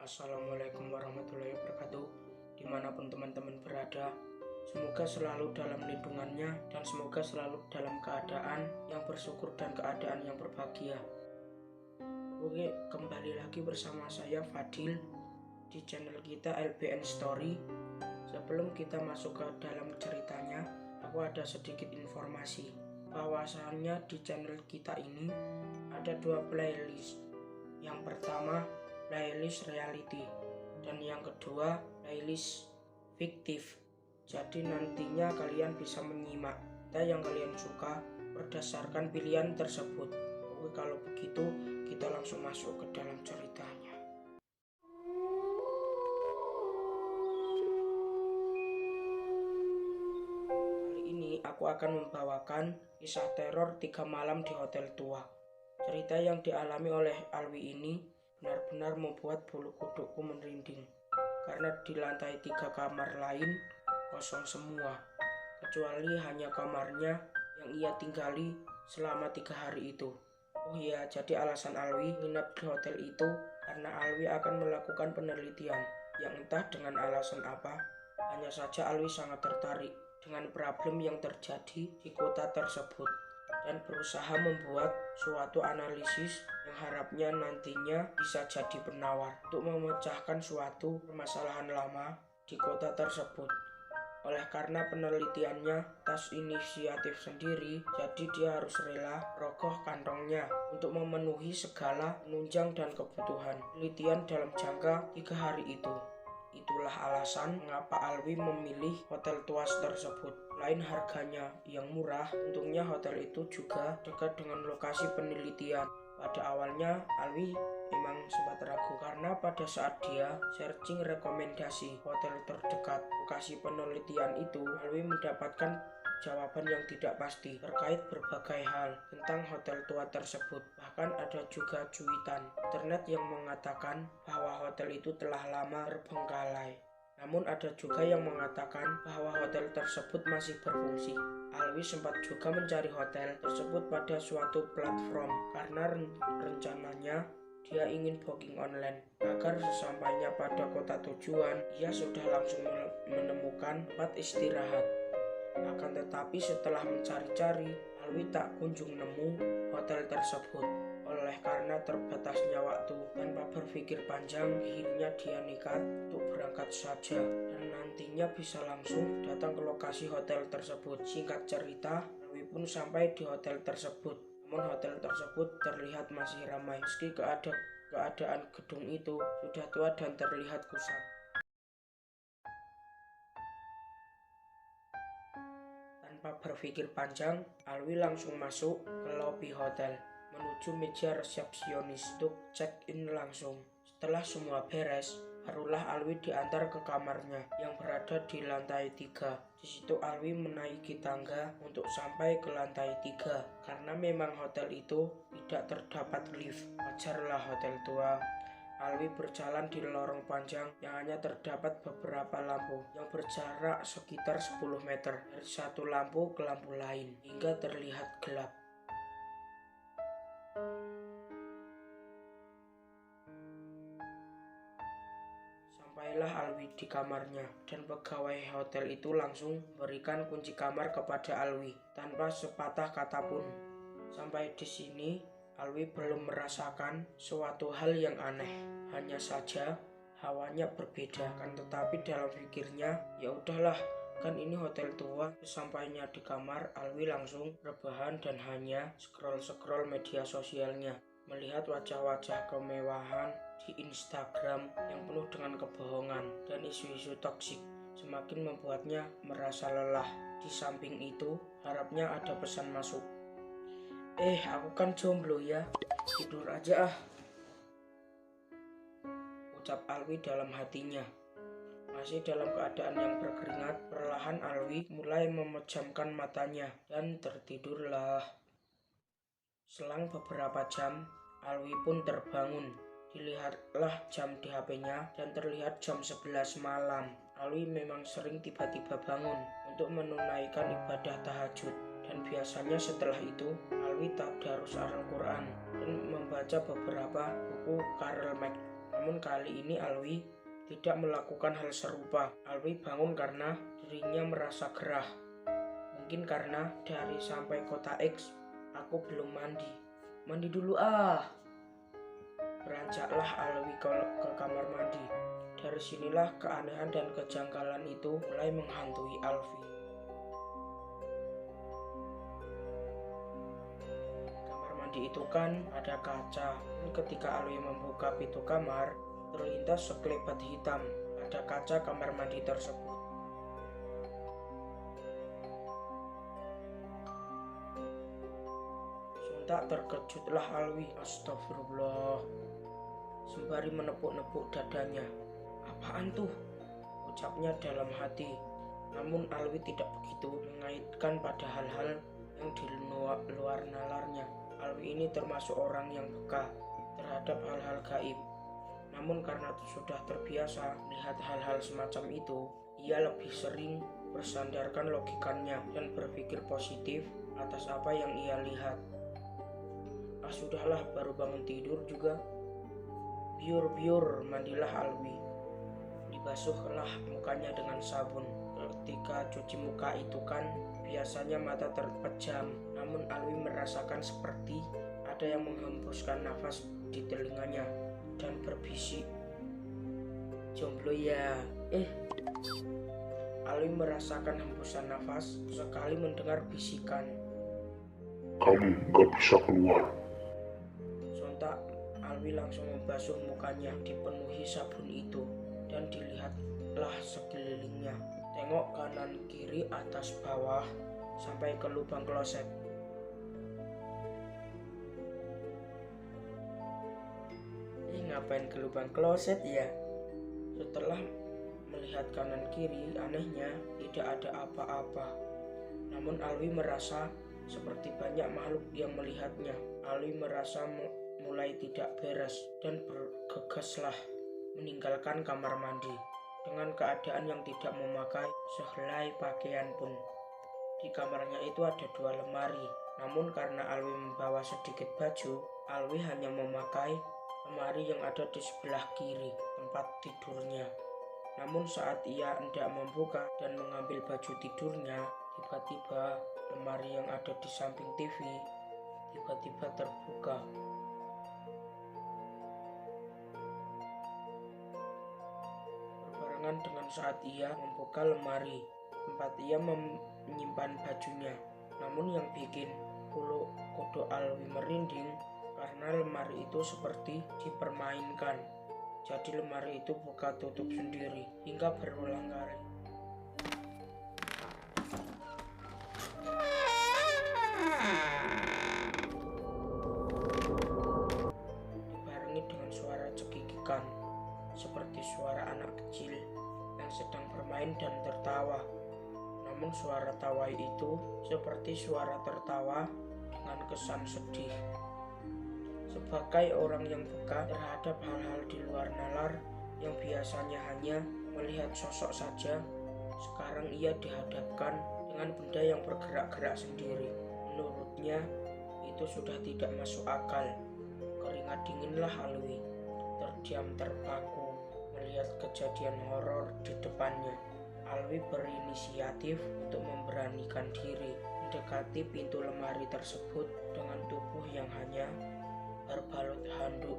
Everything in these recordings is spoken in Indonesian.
Assalamualaikum warahmatullahi wabarakatuh. Dimanapun teman-teman berada, semoga selalu dalam lindungannya dan semoga selalu dalam keadaan yang bersyukur dan keadaan yang berbahagia. Oke, kembali lagi bersama saya Fadil di channel kita LBN Story. Sebelum kita masuk ke dalam ceritanya, aku ada sedikit informasi bahwasannya di channel kita ini ada dua playlist. Yang pertama playlist reality dan yang kedua playlist fiktif. Jadi nantinya kalian bisa menyimak yang kalian suka berdasarkan pilihan tersebut. Oke, kalau begitu kita langsung masuk ke dalam ceritanya. Kali ini aku akan membawakan kisah teror 3 malam di hotel tua. Cerita yang dialami oleh Alwi ini benar-benar membuat bulu kudukku merinding, karena di lantai 3 kamar lain kosong semua, kecuali hanya kamarnya yang ia tinggali selama 3 hari itu. Oh iya, jadi alasan Alwi nginap di hotel itu karena Alwi akan melakukan penelitian yang entah dengan alasan apa. Hanya saja Alwi sangat tertarik dengan problem yang terjadi di kota tersebut dan berusaha membuat suatu analisis yang harapnya nantinya bisa jadi penawar untuk memecahkan suatu permasalahan lama di kota tersebut. Oleh karena penelitiannya atas inisiatif sendiri, jadi dia harus rela rogoh kantongnya untuk memenuhi segala penunjang dan kebutuhan penelitian dalam jangka 3 hari itu. Itulah alasan mengapa Alwi memilih hotel tua tersebut. Lain harganya yang murah, untungnya hotel itu juga dekat dengan lokasi penelitian. Pada awalnya Alwi memang sempat ragu karena pada saat dia searching rekomendasi hotel terdekat lokasi penelitian itu, Alwi mendapatkan jawaban yang tidak pasti terkait berbagai hal tentang hotel tua tersebut. Bahkan ada juga cuitan internet yang mengatakan bahwa hotel itu telah lama terbengkalai. Namun ada juga yang mengatakan bahwa hotel tersebut masih berfungsi. Alwi sempat juga mencari hotel tersebut pada suatu platform karena rencananya dia ingin booking online agar sesampainya pada kota tujuan ia sudah langsung menemukan tempat istirahat. Akan tetapi setelah mencari-cari, Alwi tak kunjung nemu hotel tersebut. Oleh karena terbatasnya waktu, tanpa berpikir panjang, akhirnya dia nekat untuk berangkat saja dan nantinya bisa langsung datang ke lokasi hotel tersebut. Singkat cerita, Alwi pun sampai di hotel tersebut. Namun hotel tersebut terlihat masih ramai meski keadaan gedung itu sudah tua dan terlihat kusam. Tanpa berpikir panjang, Alwi langsung masuk ke lobi hotel menuju meja resepsionis untuk check-in langsung. Setelah semua beres, barulah Alwi diantar ke kamarnya yang berada di lantai 3. Di situ Alwi menaiki tangga untuk sampai ke lantai 3 karena memang hotel itu tidak terdapat lift. Wajarlah hotel tua. Alwi berjalan di lorong panjang yang hanya terdapat beberapa lampu yang berjarak sekitar 10 meter dari satu lampu ke lampu lain hingga terlihat gelap. Sampailah Alwi di kamarnya dan pegawai hotel itu langsung memberikan kunci kamar kepada Alwi tanpa sepatah kata pun. Sampai di sini Alwi belum merasakan suatu hal yang aneh, hanya saja hawanya berbeda kan, tetapi dalam pikirnya ya udahlah, kan ini hotel tua. Sesampainya di kamar, Alwi langsung rebahan dan hanya scroll media sosialnya, melihat wajah-wajah kemewahan di Instagram yang penuh dengan kebohongan dan isu-isu toksik semakin membuatnya merasa lelah. Di samping itu, harapnya ada pesan masuk. Aku kan jomblo ya, tidur aja ah, ucap Alwi dalam hatinya. Masih dalam keadaan yang berkeringat, perlahan Alwi mulai memejamkan matanya dan tertidurlah. Selang beberapa jam, Alwi pun terbangun. Dilihatlah jam di HP-nya dan terlihat jam 11 malam. Alwi memang sering tiba-tiba bangun untuk menunaikan ibadah tahajud. Dan biasanya setelah itu, Alwi tadarus Al-Quran dan membaca beberapa buku Karl Namun kali ini Alwi tidak melakukan hal serupa. Alwi bangun karena dirinya merasa gerah. Mungkin karena dari sampai kota X aku belum mandi. Mandi dulu ah. Beranjaklah Alwi ke kamar mandi. Dari sinilah keanehan dan kejanggalan itu mulai menghantui Alwi. Kamar mandi itu kan ada kaca. Ketika Alwi membuka pintu kamar, terlintas sekelebat hitam pada kaca kamar mandi tersebut. Sontak terkejutlah Alwi. Astagfirullah. Sembari menepuk-nepuk dadanya. Apaan tuh? Ucapnya dalam hati. Namun Alwi tidak begitu mengaitkan pada hal-hal yang di luar nalarnya. Alwi ini termasuk orang yang peka terhadap hal-hal gaib. Namun karena sudah terbiasa melihat hal-hal semacam itu, ia lebih sering bersandarkan logikanya dan berpikir positif atas apa yang ia lihat. Sudahlah, baru bangun tidur juga. Biur, mandilah Alwi. Dibasuhlah mukanya dengan sabun. Ketika cuci muka itu kan biasanya mata terpejam, namun Alwi merasakan seperti ada yang menghembuskan nafas di telinganya dan berbisik, jomblo ya. Alwi merasakan hembusan nafas sekali mendengar bisikan, kamu gak bisa keluar. Sontak Alwi langsung membasuh mukanya dipenuhi sabun itu dan dilihatlah sekelilingnya. Tengok kanan kiri atas bawah sampai ke lubang kloset. Ngapain ke lubang kloset ya? Setelah melihat kanan kiri, anehnya tidak ada apa-apa. Namun Alwi merasa seperti banyak makhluk yang melihatnya. Alwi merasa mulai tidak beres dan bergegaslah meninggalkan kamar mandi dengan keadaan yang tidak memakai sehelai pakaian pun. Di kamarnya itu ada 2 lemari. Namun karena Alwi membawa sedikit baju, Alwi hanya memakai lemari yang ada di sebelah kiri tempat tidurnya. Namun saat ia hendak membuka dan mengambil baju tidurnya, tiba-tiba lemari yang ada di samping TV tiba-tiba terbuka. Berbarengan dengan saat ia membuka lemari tempat ia menyimpan bajunya. Namun yang bikin bulu kuduk Alwi merinding karena lemari itu seperti dipermainkan. Jadi lemari itu buka tutup sendiri hingga berulang kali. Dibarengi dengan suara cekikikan seperti suara anak kecil yang sedang bermain dan tertawa. Namun suara tawa itu seperti suara tertawa dengan kesan sedih. Sebagai orang yang peka terhadap hal-hal di luar nalar yang biasanya hanya melihat sosok saja, sekarang ia dihadapkan dengan benda yang bergerak-gerak sendiri. Menurutnya itu sudah tidak masuk akal. Keringat dinginlah Alwi, terdiam terpaku melihat kejadian horor di depannya. Alwi berinisiatif untuk memberanikan diri mendekati pintu lemari tersebut dengan tubuh yang hanya berbalut handuk,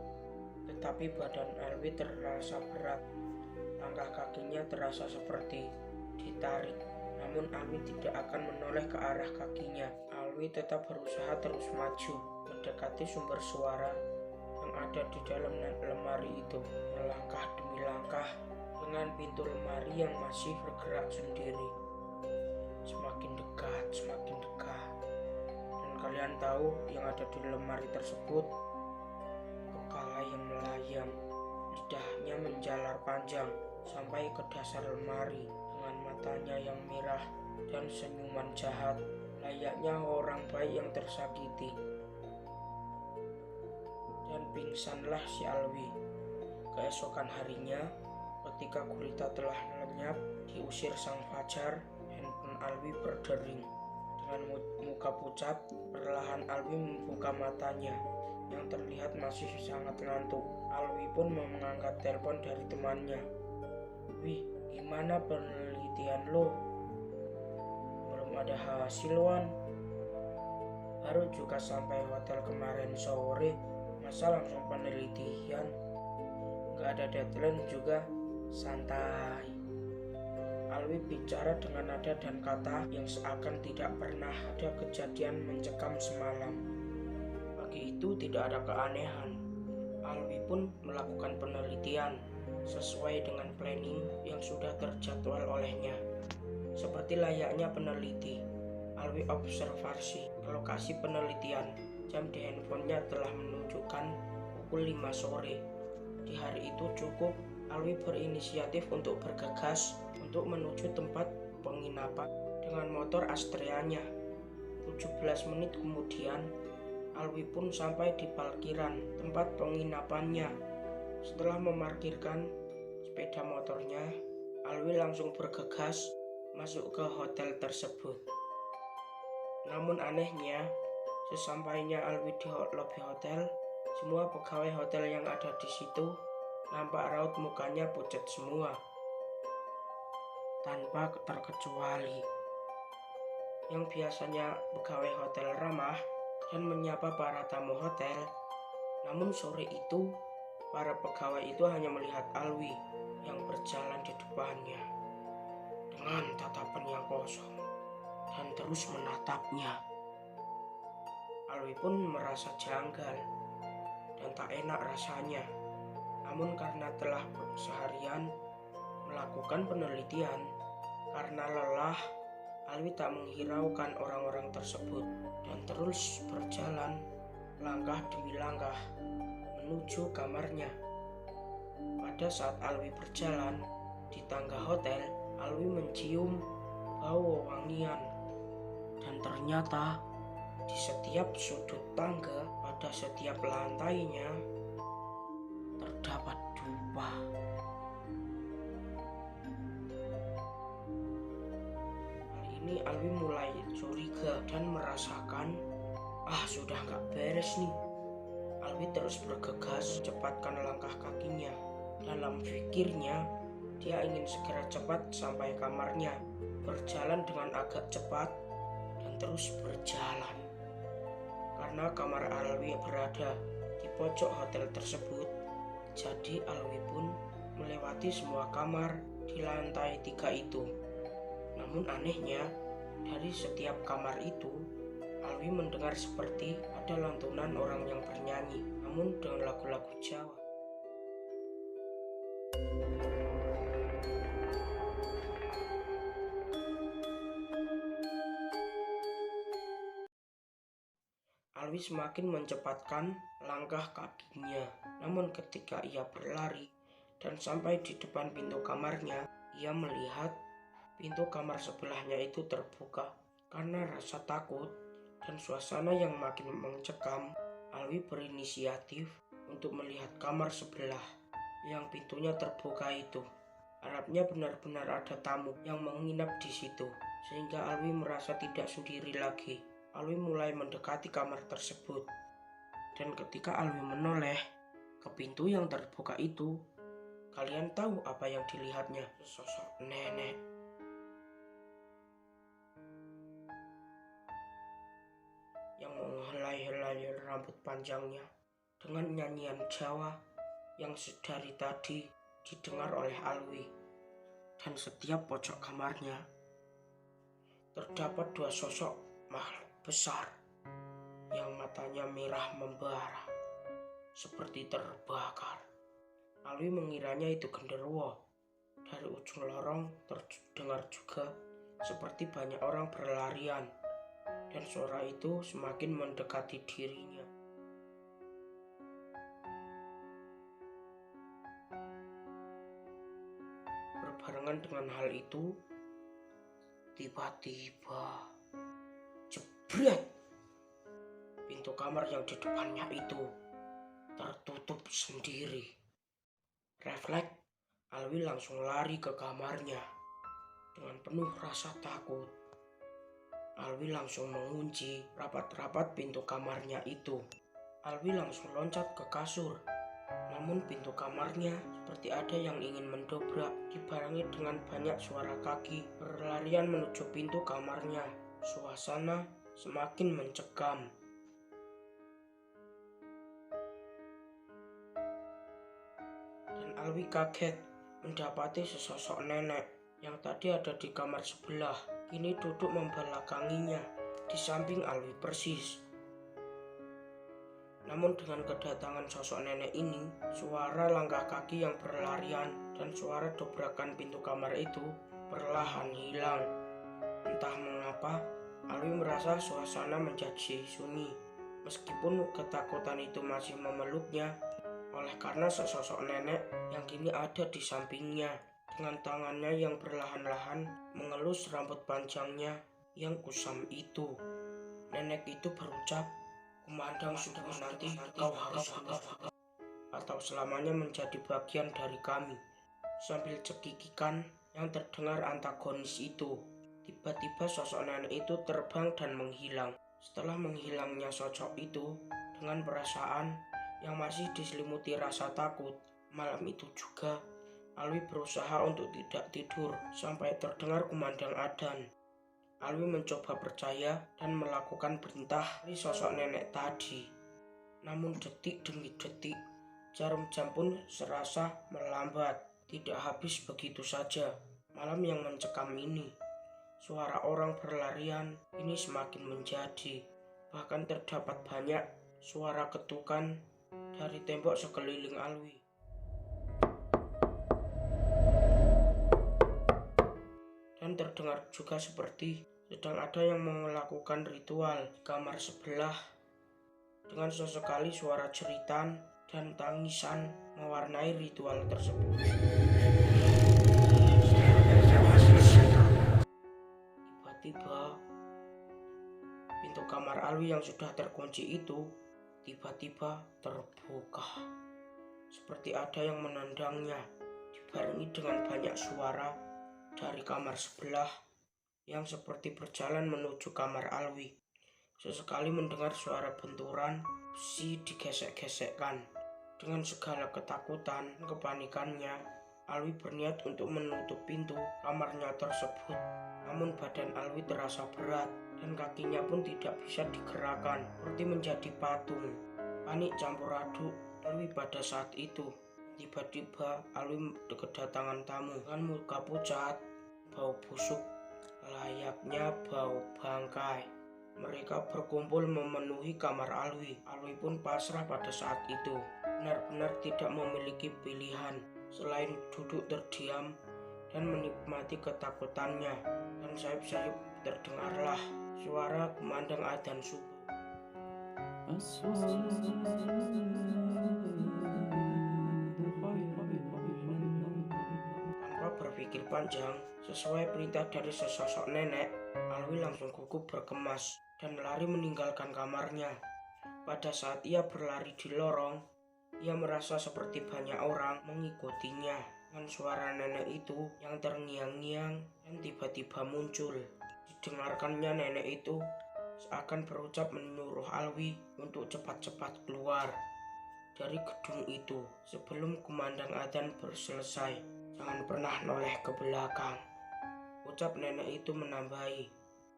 tetapi badan Alwi terasa berat. Langkah kakinya terasa seperti ditarik, namun Alwi tidak akan menoleh ke arah kakinya. Alwi tetap berusaha terus maju, mendekati sumber suara yang ada di dalam lemari itu. Melangkah demi langkah dengan pintu lemari yang masih bergerak sendiri. Semakin dekat, semakin dekat. Dan kalian tahu yang ada di lemari tersebut? Kepala yang melayang, lidahnya menjalar panjang sampai ke dasar lemari dengan matanya yang merah dan senyuman jahat layaknya orang baik yang tersakiti. Dan pingsanlah si Alwi. Keesokan harinya, ketika gurita telah lenyap diusir sang fajar, handphone Alwi berdering. Dengan muka pucat, perlahan Alwi membuka matanya yang terlihat masih sangat ngantuk. Alwi pun mengangkat telepon dari temannya. "Wih, gimana penelitian lo? Belum ada hasil, Wan. Baru juga sampai hotel kemarin sore, masa langsung penelitian? Gak ada deadline juga, santai." Alwi bicara dengan nada dan kata yang seakan tidak pernah ada kejadian mencekam semalam. Pagi itu tidak ada keanehan. Alwi pun melakukan penelitian sesuai dengan planning yang sudah terjadwal olehnya. Seperti layaknya peneliti, Alwi observasi ke lokasi penelitian. Jam di handphonenya telah menunjukkan pukul 5 sore. Di hari itu cukup Alwi berinisiatif untuk bergegas untuk menuju tempat penginapan dengan motor Astrianya. 17 menit kemudian, Alwi pun sampai di parkiran tempat penginapannya. Setelah memarkirkan sepeda motornya, Alwi langsung bergegas masuk ke hotel tersebut. Namun anehnya, sesampainya Alwi di lobi hotel, semua pegawai hotel yang ada di situ nampak raut mukanya pucat semua, tanpa terkecuali. Yang biasanya pegawai hotel ramah dan menyapa para tamu hotel, namun sore itu para pegawai itu hanya melihat Alwi yang berjalan di depannya dengan tatapan yang kosong dan terus menatapnya. Alwi pun merasa janggal dan tak enak rasanya. Namun karena telah seharian melakukan penelitian, karena lelah, Alwi tak menghiraukan orang-orang tersebut dan terus berjalan langkah demi langkah menuju kamarnya. Pada saat Alwi berjalan di tangga hotel, Alwi mencium bau wangian, dan ternyata di setiap sudut tangga, pada setiap lantainya terdapat dupa. Kali ini Alwi mulai curiga dan merasakan, sudah gak beres nih. Alwi terus bergegas cepatkan langkah kakinya. Dalam pikirnya, dia ingin segera cepat sampai kamarnya, berjalan dengan agak cepat dan terus berjalan. Karena kamar Alwi berada di pojok hotel tersebut, jadi Alwi pun melewati semua kamar di lantai 3 itu. Namun anehnya, dari setiap kamar itu, Alwi mendengar seperti ada lantunan orang yang bernyanyi, namun dengan lagu-lagu Jawa. Alwi semakin mencepatkan langkah kakinya. Namun ketika ia berlari dan sampai di depan pintu kamarnya, ia melihat pintu kamar sebelahnya itu terbuka. Karena rasa takut dan suasana yang makin mencekam, Alwi berinisiatif untuk melihat kamar sebelah yang pintunya terbuka itu. Harapnya benar-benar ada tamu yang menginap di situ, sehingga Alwi merasa tidak sendiri lagi. Alwi mulai mendekati kamar tersebut, dan ketika Alwi menoleh ke pintu yang terbuka itu, kalian tahu apa yang dilihatnya? Sosok nenek. Yang menghelai-helai rambut panjangnya dengan nyanyian Jawa yang sedari tadi didengar oleh Alwi. Dan setiap pojok kamarnya terdapat 2 sosok makhluk besar yang matanya merah membara seperti terbakar. Alwi mengiranya itu genderuwo. Dari ujung lorong terdengar juga seperti banyak orang berlarian, dan suara itu semakin mendekati dirinya. Berbarengan dengan hal itu, tiba-tiba jebret, pintu kamar yang di depannya itu tertutup sendiri. Refleks, Alwi langsung lari ke kamarnya. Dengan penuh rasa takut, Alwi langsung mengunci rapat-rapat pintu kamarnya itu. Alwi langsung loncat ke kasur. Namun pintu kamarnya seperti ada yang ingin mendobrak, dibarengi dengan banyak suara kaki berlarian menuju pintu kamarnya. Suasana semakin mencekam. Dan Alwi kaget mendapati sesosok nenek yang tadi ada di kamar sebelah, kini duduk membelakanginya di samping Alwi persis. Namun dengan kedatangan sosok nenek ini, suara langkah kaki yang berlarian dan suara dobrakan pintu kamar itu perlahan hilang. Entah mengapa, Alwi merasa suasana menjadi sunyi. Meskipun ketakutan itu masih memeluknya, oleh karena sesosok nenek yang kini ada di sampingnya, dengan tangannya yang perlahan-lahan mengelus rambut panjangnya yang kusam itu. Nenek itu berucap, "Kumandang suku nanti kau harus berubah atau selamanya menjadi bagian dari kami." Sambil cekikikan yang terdengar antagonis itu, tiba-tiba sosok nenek itu terbang dan menghilang. Setelah menghilangnya sosok itu, dengan perasaan yang masih diselimuti rasa takut, malam itu juga Alwi berusaha untuk tidak tidur sampai terdengar kumandang adzan. Alwi mencoba percaya dan melakukan perintah dari sosok nenek tadi. Namun detik demi detik, jarum jam pun serasa melambat. Tidak habis begitu saja. Malam yang mencekam ini, suara orang berlarian ini semakin menjadi. Bahkan terdapat banyak suara ketukan dari tembok sekeliling Alwi. Dan terdengar juga seperti sedang ada yang melakukan ritual di kamar sebelah. Dengan sesekali suara jeritan dan tangisan mewarnai ritual tersebut. Tiba-tiba, pintu kamar Alwi yang sudah terkunci itu tiba-tiba terbuka. Seperti ada yang menendangnya, dibarengi dengan banyak suara dari kamar sebelah yang seperti berjalan menuju kamar Alwi. Sesekali mendengar suara benturan besi digesek-gesekkan. Dengan segala ketakutan dan kepanikannya, Alwi berniat untuk menutup pintu kamarnya tersebut. Namun badan Alwi terasa berat dan kakinya pun tidak bisa digerakkan, seperti menjadi patung. Panik campur aduk Alwi pada saat itu. Tiba-tiba Alwi kedatangan tamu dengan muka pucat, bau busuk, layaknya bau bangkai. Mereka berkumpul memenuhi kamar Alwi. Alwi pun pasrah pada saat itu. Benar-benar tidak memiliki pilihan selain duduk terdiam dan menikmati ketakutannya. Dan sayup-sayup terdengarlah suara kumandang adzan subuh. Tanpa berpikir panjang, sesuai perintah dari sesosok nenek, Alwi langsung gugup berkemas dan lari meninggalkan kamarnya. Pada saat ia berlari di lorong, ia merasa seperti banyak orang mengikutinya. Dengan suara nenek itu yang terngiang-ngiang dan tiba-tiba muncul. Didengarkannya nenek itu seakan berucap menyuruh Alwi untuk cepat-cepat keluar dari gedung itu sebelum kumandang adzan selesai. Jangan pernah noleh ke belakang, ucap nenek itu menambahi.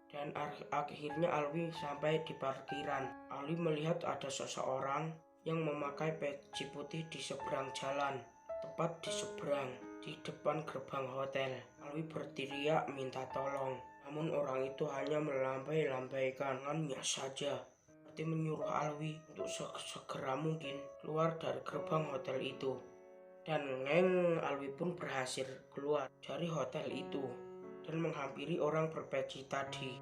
Dan akhirnya Alwi sampai di parkiran. Alwi melihat ada seseorang yang memakai peci putih di seberang jalan, tepat di seberang, di depan gerbang hotel. Alwi berteriak minta tolong, namun orang itu hanya melambai-lambaikan tangannya saja, seperti menyuruh Alwi untuk segera mungkin keluar dari gerbang hotel itu. Dan Alwi pun berhasil keluar dari hotel itu dan menghampiri orang berpeci tadi.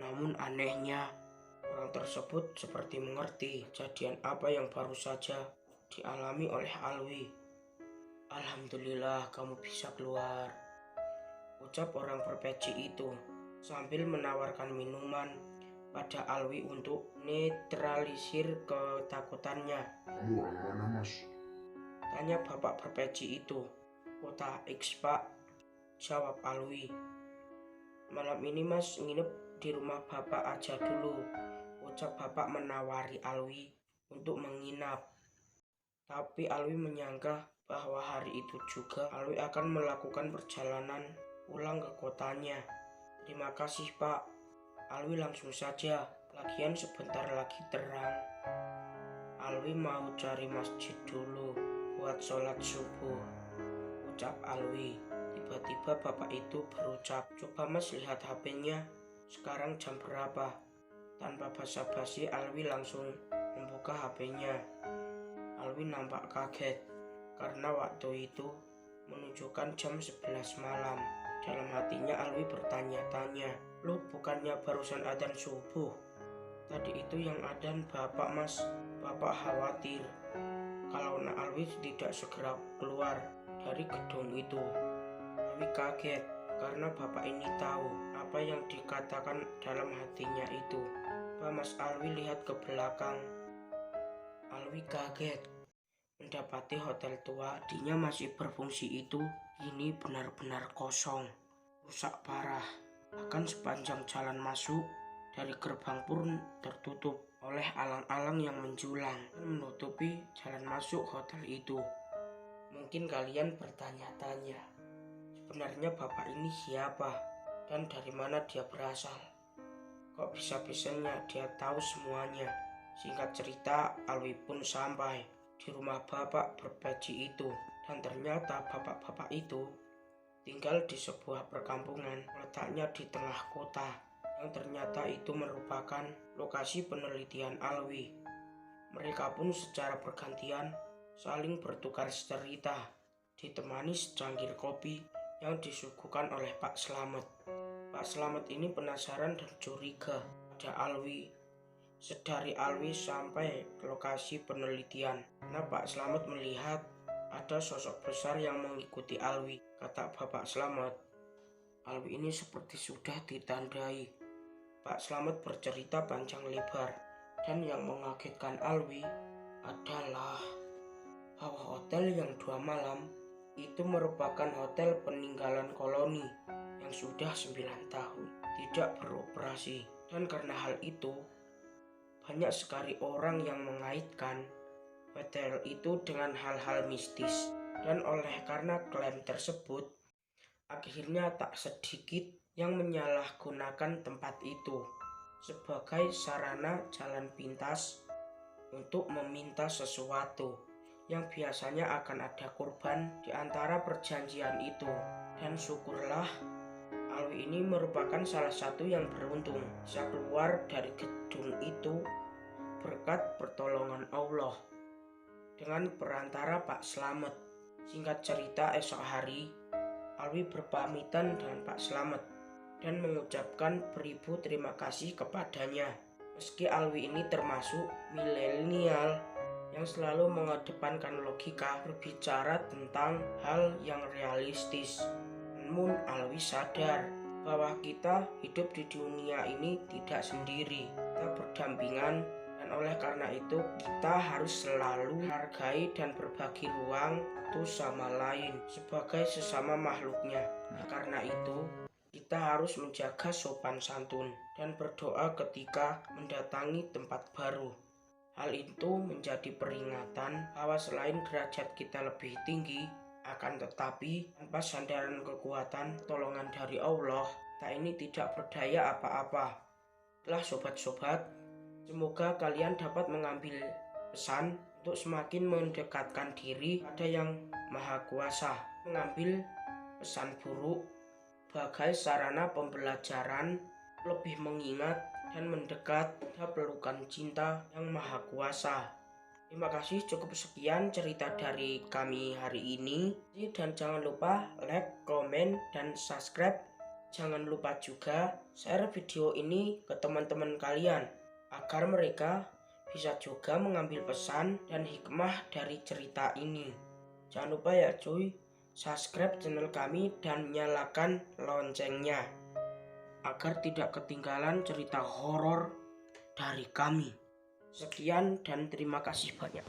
Namun anehnya, orang tersebut seperti mengerti kejadian apa yang baru saja dialami oleh Alwi. "Alhamdulillah kamu bisa keluar," ucap orang berpeci itu sambil menawarkan minuman pada Alwi untuk netralisir ketakutannya. Kamu orang mana, Mas? Tanya bapak berpeci itu. "Kota X, Pak," jawab Alwi. "Malam ini Mas nginep di rumah bapak aja dulu," ucap bapak menawari Alwi untuk menginap. Tapi Alwi menyangka bahwa hari itu juga Alwi akan melakukan perjalanan pulang ke kotanya. "Terima kasih, Pak." Alwi langsung saja, lagian sebentar lagi terang. Alwi mau cari masjid dulu buat sholat subuh, ucap Alwi. Tiba-tiba bapak itu berucap, "Coba Mas lihat HP-nya, sekarang jam berapa?" Tanpa basa-basi Alwi langsung membuka HP-nya. Alwi nampak kaget karena waktu itu menunjukkan jam 11 malam. Dalam hatinya Alwi bertanya-tanya, "Loh, bukannya barusan adzan subuh? Tadi itu yang adzan Bapak, Mas." Bapak khawatir kalau Alwi tidak segera keluar dari gedung itu. Alwi kaget karena bapak ini tahu apa yang dikatakan dalam hatinya itu. "Pak, Mas." Alwi lihat ke belakang. Alwi kaget mendapati hotel tua tadinya masih berfungsi itu kini benar-benar kosong, rusak parah. Bahkan sepanjang jalan masuk dari gerbang pun tertutup oleh alang-alang yang menjulang dan menutupi jalan masuk hotel itu. Mungkin kalian bertanya-tanya, sebenarnya bapak ini siapa dan dari mana dia berasal? Kok bisa-bisanya dia tahu semuanya? Singkat cerita, Alwi pun sampai di rumah bapak berpeci itu, dan ternyata bapak-bapak itu tinggal di sebuah perkampungan letaknya di tengah kota, yang ternyata itu merupakan lokasi penelitian Alwi. Mereka pun secara bergantian saling bertukar cerita, ditemani secangkir kopi yang disuguhkan oleh Pak Slamet. Pak Slamet ini penasaran dan curiga pada Alwi. Sedari Alwi sampai ke lokasi penelitian, karena Pak Slamet melihat ada sosok besar yang mengikuti Alwi. Kata Bapak Slamet, "Alwi ini seperti sudah ditandai." Pak Slamet bercerita panjang lebar, dan yang mengagetkan Alwi adalah bahwa hotel yang 2 malam itu merupakan hotel peninggalan koloni yang sudah 9 tahun tidak beroperasi. Dan karena hal itu, banyak sekali orang yang mengaitkan hotel itu dengan hal-hal mistis. Dan oleh karena klaim tersebut, akhirnya tak sedikit yang menyalahgunakan tempat itu sebagai sarana jalan pintas untuk meminta sesuatu yang biasanya akan ada korban di antara perjanjian itu. Dan syukurlah Alwi ini merupakan salah satu yang beruntung bisa keluar dari gedung itu berkat pertolongan Allah dengan perantara Pak Slamet. Singkat cerita, esok hari Alwi berpamitan dengan Pak Slamet dan mengucapkan beribu terima kasih kepadanya. Meski Alwi ini termasuk milenial yang selalu mengedepankan logika berbicara tentang hal yang realistis, namun Alwi sadar bahwa kita hidup di dunia ini tidak sendiri, kita berdampingan. Dan oleh karena itu kita harus selalu menghargai dan berbagi ruang satu sama lain sebagai sesama makhluknya. Karena itu kita harus menjaga sopan santun dan berdoa ketika mendatangi tempat baru. Hal itu menjadi peringatan bahwa selain derajat kita lebih tinggi, akan tetapi tanpa sandaran kekuatan tolongan dari Allah, kita ini tidak berdaya apa-apa. Lah sobat-sobat, semoga kalian dapat mengambil pesan untuk semakin mendekatkan diri pada Yang Maha Kuasa, mengambil pesan buruk sebagai sarana pembelajaran, lebih mengingat dan mendekat pada pelukan cinta Yang Maha Kuasa. Terima kasih, cukup sekian cerita dari kami hari ini. Dan jangan lupa like, komen, dan subscribe. Jangan lupa juga share video ini ke teman-teman kalian agar mereka bisa juga mengambil pesan dan hikmah dari cerita ini. Jangan lupa ya cuy, subscribe channel kami dan nyalakan loncengnya agar tidak ketinggalan cerita horor dari kami. Sekian dan terima kasih banyak.